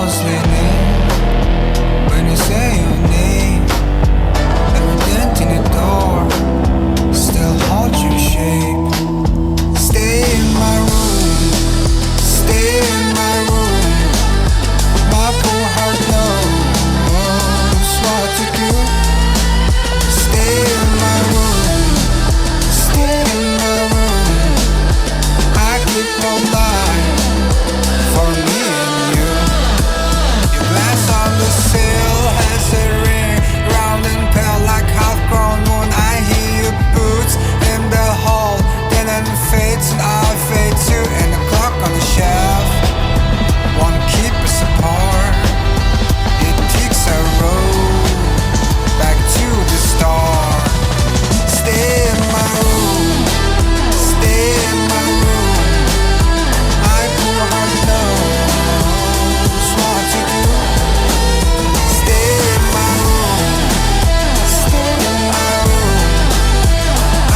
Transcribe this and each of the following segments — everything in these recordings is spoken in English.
walls leaning when you say your name. Every dent in the door still holds your shape. Stay in my room, stay in my room. My poor heart knows what to do. Stay in my room, stay in my room. I keep on lying for me and you. Your glass on the sill has a ring, round and pale like half-grown moon. I hear your boots in the hall, then it fades and I fade too. And the clock on the shelf won't keep us apart. It takes a road back to the start. Stay in my room, stay in my room. My poor heart knows what to do. Stay in my room, stay in my room.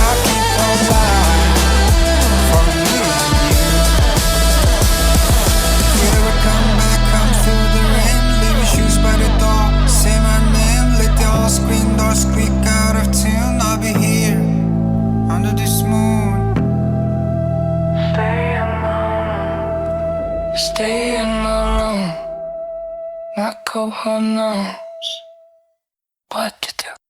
I keep on lying for me and you. Here I come back, come through the rain, leave your shoes by the door. Say my name, let the old screen door squeak out of tune. I'll be here under this moon. Stay in my room, stay in my room. Not cold, no.